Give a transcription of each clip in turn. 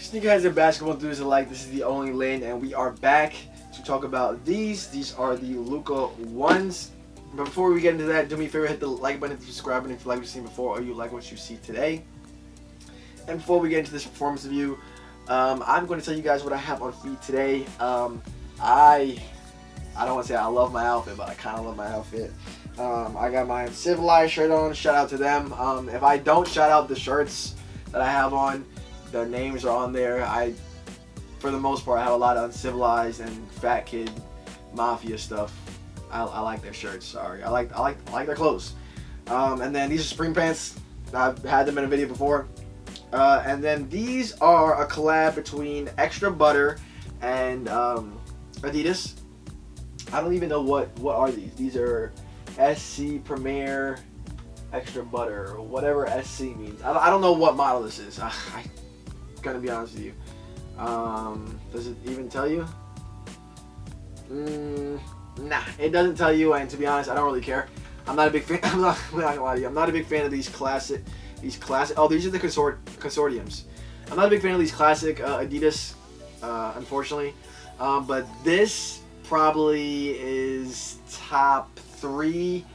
Sneakerheads and basketball enthusiasts alike, this is the only lane, and we are back to talk about these. These are the Luka ones. But before we get into that, do me a favor, hit the like button, hit the subscribe button if you like what you've seen before or you like what you see today. And before we get into this performance review, I'm going to tell you guys what I have on feet today. I don't want to say I love my outfit, but I kind of love my outfit. I got my Civilized shirt on. Shout out to them. If I don't shout out the shirts that I have on, their names are on there. For the most part, I have a lot of Uncivilized and Fat Kid Mafia stuff. I like their shirts. Sorry, I like their clothes. And then these are spring pants. I've had them in a video before. And then these are a collab between Extra Butter and Adidas. I don't even know what are these. These are SC Premier Extra Butter, or whatever SC means. I don't know what model this is. I'm gonna be honest with you. Does it even tell you? Nah, it doesn't tell you, and to be honest, I don't really care. I'm not a big fan. I'm not gonna lie to you. I'm not a big fan of these classic. Oh, these are the consortiums. I'm not a big fan of these classic Adidas, unfortunately. But this probably is top 3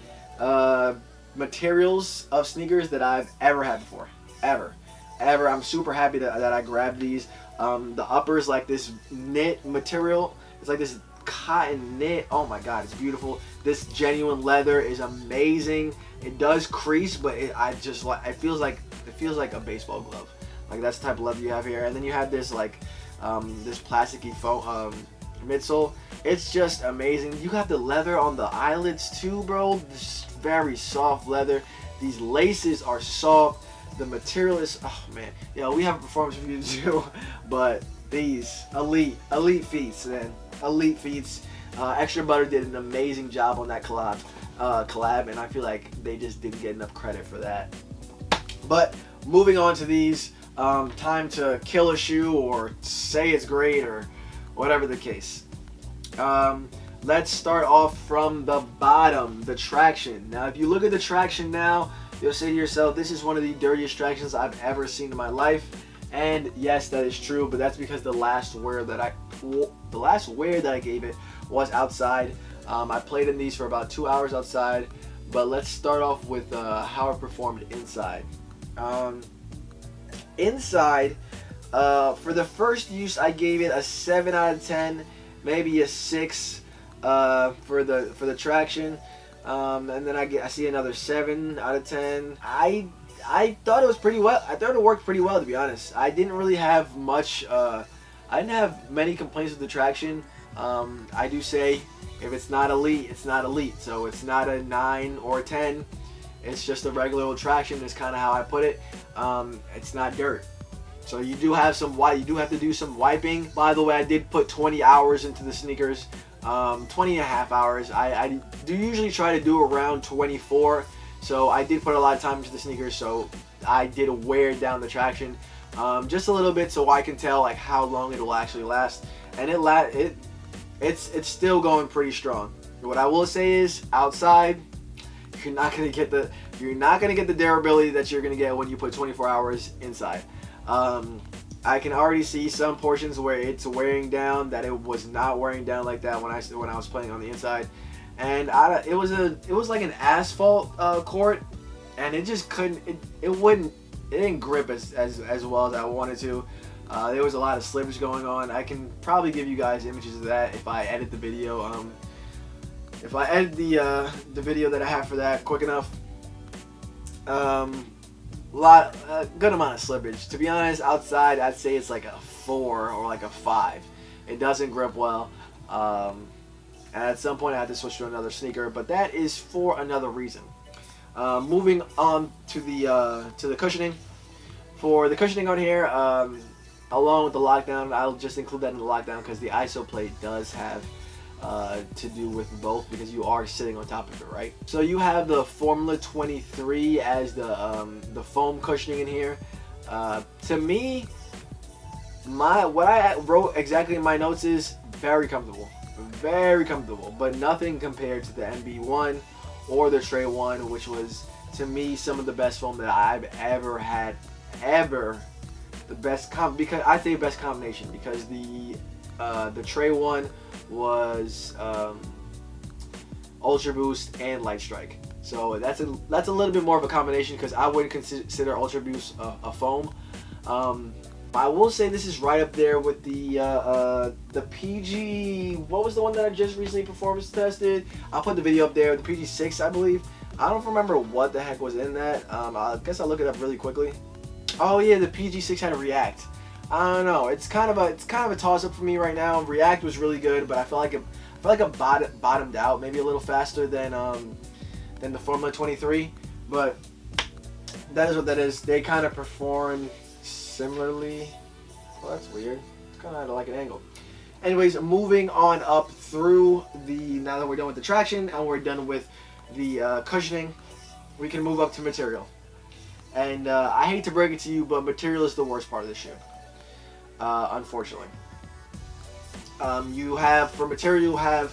materials of sneakers that I've ever had before. Ever. I'm super happy that I grabbed these. The upper is like this knit material. It's like this cotton knit. Oh my god, it's beautiful. This genuine leather is amazing. It does crease, but it feels like a baseball glove. Like that's the type of leather you have here. And then you have this like this plasticky foam midsole. It's just amazing. You have the leather on the eyelets too, bro. This very soft leather. These laces are soft. The material is, oh man, we have a performance review too, but these elite feats, man, elite feats. Extra Butter did an amazing job on that collab, and I feel like they just didn't get enough credit for that. But moving on to these, time to kill a shoe or say it's great or whatever the case. Let's start off from the bottom, the traction. Now, if you look at the traction now, you'll say to yourself, this is one of the dirtiest tractions I've ever seen in my life. And yes, that is true, but that's because the last wear that I gave it was outside. I played in these for about 2 hours outside, but let's start off with how it performed inside. Inside, for the first use, I gave it a 7 out of 10, maybe a 6 for the traction. And then I see another 7 out of 10. I thought it was pretty well. I thought it worked pretty well, to be honest. I didn't really have much. I didn't have many complaints with the traction. I do say if it's not elite, it's not elite. So it's not a 9 or a 10. It's just a regular old traction. Is kind of how I put it. It's not dirt. So you do have to do some wiping. By the way, I did put 20 hours into the sneakers. 20 and a half hours. I do usually try to do around 24, so I did put a lot of time into the sneakers, so I did wear down the traction just a little bit so I can tell like how long it will actually last, and it's still going pretty strong. What I will say is outside you're not gonna get the durability that you're gonna get when you put 24 hours inside. I can already see some portions where it's wearing down that it was not wearing down like that when I was playing on the inside, and it was like an asphalt court, and it just couldn't it didn't grip as well as I wanted to. There was a lot of slippage going on. I can probably give you guys images of that if I edit the video. If I edit the video that I have for that quick enough. Good amount of slippage. To be honest, outside I'd say it's like a 4 or like a 5. It doesn't grip well, and at some point I had to switch to another sneaker, but that is for another reason. Moving on to the cushioning. For the cushioning on here, along with the lockdown, I'll just include that in the lockdown because the ISO plate does have to do with both, because you are sitting on top of it, right? So you have the Formula 23 as the foam cushioning in here. To me, what I wrote exactly in my notes is very comfortable, but nothing compared to the NB1 or the Trey 1, which was to me some of the best foam that I've ever had. the best because I say best combination because the Trey one was Ultra Boost and Light Strike. So that's a little bit more of a combination because I wouldn't consider Ultra Boost a foam. I will say this is right up there with the PG. What was the one that I just recently performance tested? I'll put the video up there. The PG6, I believe. I don't remember what the heck was in that. I guess I'll look it up really quickly. Oh yeah, the PG6 had a React. I don't know. It's kind of a toss up for me right now. React was really good, but I feel like it bottomed out maybe a little faster than the Formula 23. But that is what that is. They kind of perform similarly. Well, that's weird. It's kind of like an angle. Anyways, moving on up through now that we're done with the traction and we're done with the cushioning, we can move up to material. And I hate to break it to you, but material is the worst part of the shoe, unfortunately. For material, you have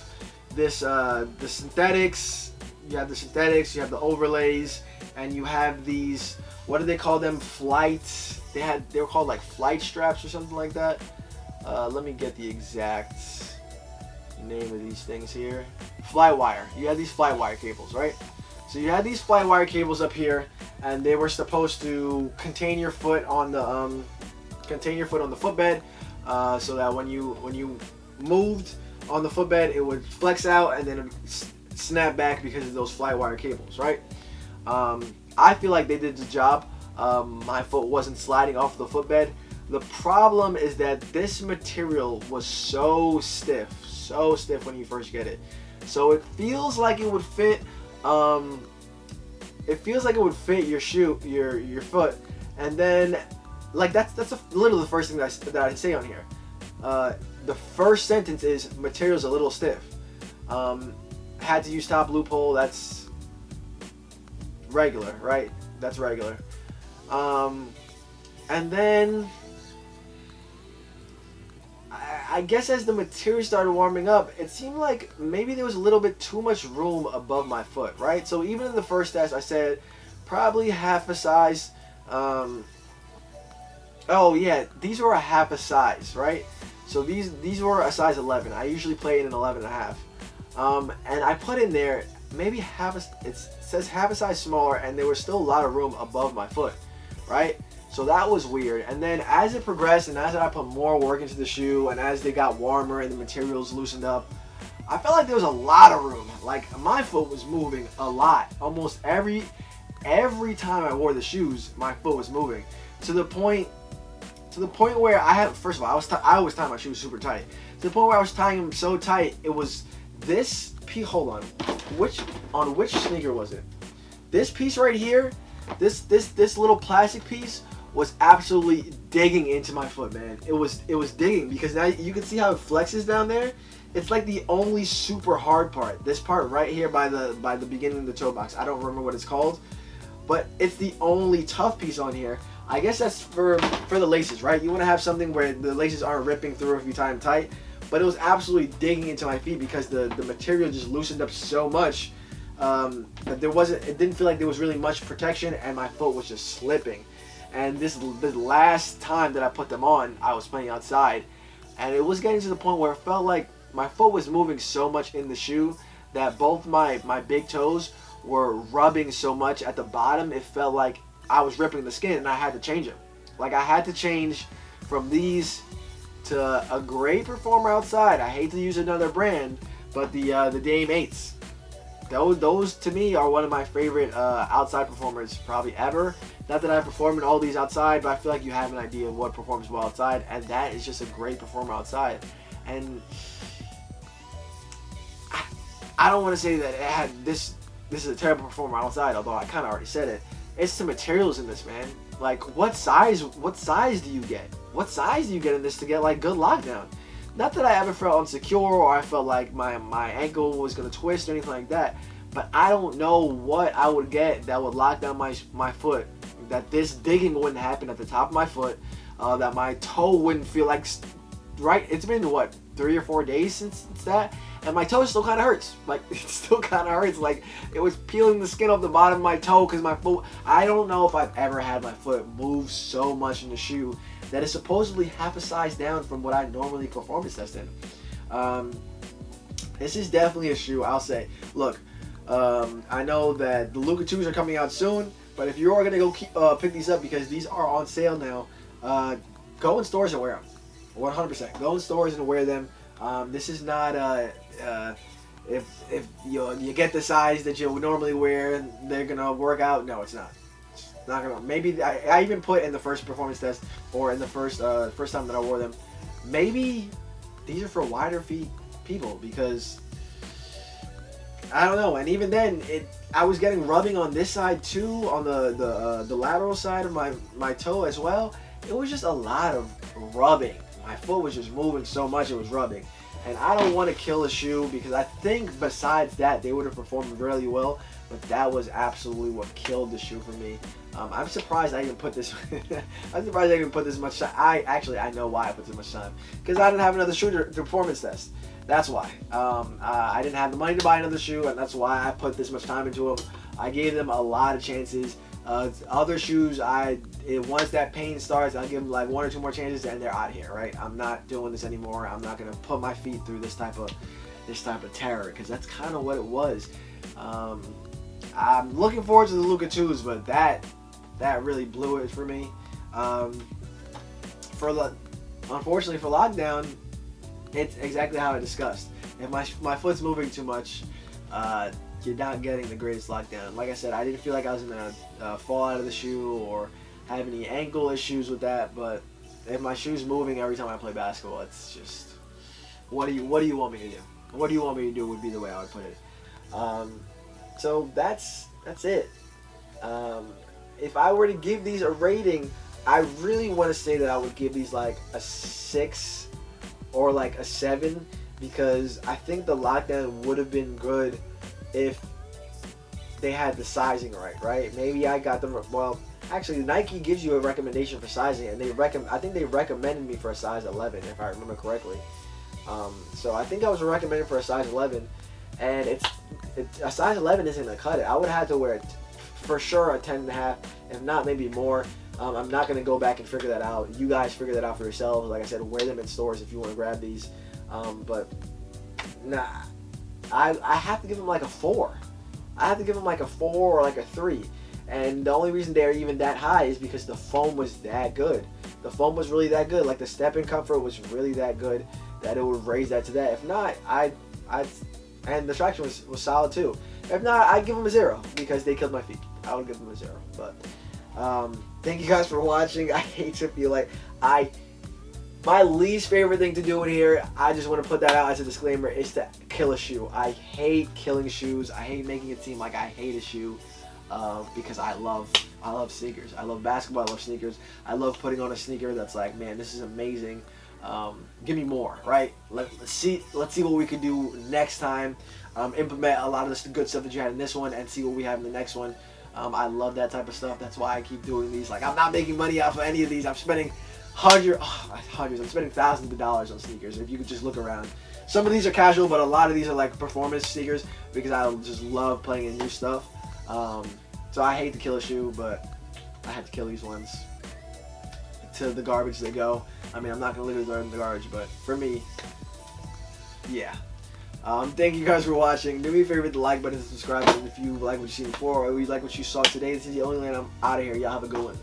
this the synthetics. You have the overlays, and you have these. What do they call them? Flights. They were called like flight straps or something like that. Let me get the exact name of these things here. Fly wire. You had these fly wire cables, right? So you had these fly wire cables up here, and they were supposed to contain your foot on the footbed, so that when you moved on the footbed, it would flex out and then it would snap back because of those fly wire cables, right? I feel like they did the job. My foot wasn't sliding off the footbed. The problem is that this material was so stiff when you first get it. So it feels like it would fit. It feels like it would fit your shoe, your foot, and then like that's literally the first thing that I say on here. The first sentence is material's a little stiff. Had to use top loophole. That's regular, right? That's regular. And then I guess as the material started warming up, it seemed like maybe there was a little bit too much room above my foot, right? So even in the first test, I said probably half a size. Oh yeah, these were a half a size, right? So these were a size 11. I usually play in an 11 and a half. And I put in there maybe it says half a size smaller, and there was still a lot of room above my foot, right? So that was weird. And then as it progressed and as I put more work into the shoe and as they got warmer and the materials loosened up, I felt like there was a lot of room. Like my foot was moving a lot. Almost every time I wore the shoes, my foot was moving to the point where first of all, I always tie my shoes super tight. To the point where I was tying them so tight, it was this piece. Hold on, which sneaker was it? This piece right here, this little plastic piece was absolutely digging into my foot, man. It was digging because now you can see how it flexes down there. It's like the only super hard part. This part right here by the beginning of the toe box. I don't remember what it's called, but it's the only tough piece on here. I guess that's for the laces, right? You want to have something where the laces aren't ripping through if you tie them tight. But it was absolutely digging into my feet because the material just loosened up so much that it didn't feel like there was really much protection, and my foot was just slipping. And this last time that I put them on, I was playing outside, and it was getting to the point where it felt like my foot was moving so much in the shoe that both my big toes were rubbing so much at the bottom, it felt like I was ripping the skin, and I had to change them. Like I had to change from these to a great performer outside. I hate to use another brand, but the Dame 8s. Those to me are one of my favorite outside performers probably ever. Not that I perform in all these outside, but I feel like you have an idea of what performs well outside, and that is just a great performer outside. And I don't want to say that it had this is a terrible performer outside, although I kind of already said it. It's the materials in this, man. Like what size do you get? What size do you get in this to get like good lockdown? Not that I ever felt insecure or I felt like my ankle was gonna twist or anything like that, but I don't know what I would get that would lock down my foot, that this digging wouldn't happen at the top of my foot, that my toe wouldn't feel like, right? It's been what, 3 or 4 days since that, and my toe still kind of hurts. Like it still kind of hurts. Like it was peeling the skin off the bottom of my toe because my foot. I don't know if I've ever had my foot move so much in the shoe that is supposedly half a size down from what I normally performance test in. This is definitely a shoe, I'll say. Look, I know that the Luka 2s are coming out soon, but if you are going to go pick these up, because these are on sale now, go in stores and wear them. 100%. Go in stores and wear them. This is not if you get the size that you would normally wear and they're gonna work out. No, it's not. It's not gonna. Maybe I even put in the first performance test or in the first time that I wore them. Maybe these are for wider feet people, because I don't know. And even then, I was getting rubbing on this side too, on the lateral side of my toe as well. It was just a lot of rubbing. My foot was just moving so much, it was rubbing. And I don't want to kill a shoe, because I think besides that, they would have performed really well. But that was absolutely what killed the shoe for me. I'm surprised I even put this. I'm surprised I even put this much time. I know why I put this much time. Because I didn't have another shoe to performance test. That's why. I didn't have the money to buy another shoe, and that's why I put this much time into them. I gave them a lot of chances. Other shoes, once that pain starts, I'll give them like 1 or 2 more chances, and they're out of here, right? I'm not doing this anymore. I'm not gonna put my feet through this type of terror, because that's kind of what it was. I'm looking forward to the Luka 2s, but that really blew it for me. Unfortunately for lockdown, it's exactly how I discussed. If my foot's moving too much, you're not getting the greatest lockdown. Like I said, I didn't feel like I was gonna fall out of the shoe or have any ankle issues with that. But if my shoe's moving every time I play basketball, it's just, what do you want me to do? What do you want me to do would be the way I would put it. So that's it. If I were to give these a rating, I really want to say that I would give these like a 6 or like a 7, because I think the lockdown would have been good if they had the sizing right? Maybe I got them, well, actually Nike gives you a recommendation for sizing, and I think they recommended me for a size 11, if I remember correctly. So I think I was recommended for a size 11, and a size 11 isn't gonna cut it. I would have to wear for sure a 10.5, if not maybe more. I'm not gonna go back and figure that out. You guys figure that out for yourselves. Like I said, wear them in stores if you want to grab these. But nah, I have to give them like a 4. I have to give them like a 4 or like a 3. And the only reason they're even that high is because the foam was that good. The foam was really that good. Like the step-in comfort was really that good that it would raise that to that. If not, and the traction was solid too. If not, I'd give them a 0, because they killed my feet. I would give them a 0. But thank you guys for watching. I hate to feel like my least favorite thing to do in here, I just want to put that out as a disclaimer, is to kill a shoe. I hate killing shoes. I hate making it seem like I hate a shoe, because I love sneakers. I love basketball. I love sneakers. I love putting on a sneaker that's like, man, this is amazing. Give me more, right? Let's see what we can do next time. Implement a lot of the good stuff that you had in this one, and see what we have in the next one. I love that type of stuff. That's why I keep doing these. Like, I'm not making money off of any of these. I'm spending hundreds. I'm spending thousands of dollars on sneakers. If you could just look around, some of these are casual, but a lot of these are like performance sneakers, because I just love playing in new stuff. So I hate to kill a shoe, but I had to kill these ones. To the garbage they go. I mean, I'm not gonna literally throw them in the garbage, but for me, yeah. Thank you guys for watching. Do me a favor, hit the like button and subscribe if you like what you've seen before, or you like what you saw today. This is the only land. I'm out of here. Y'all have a good one.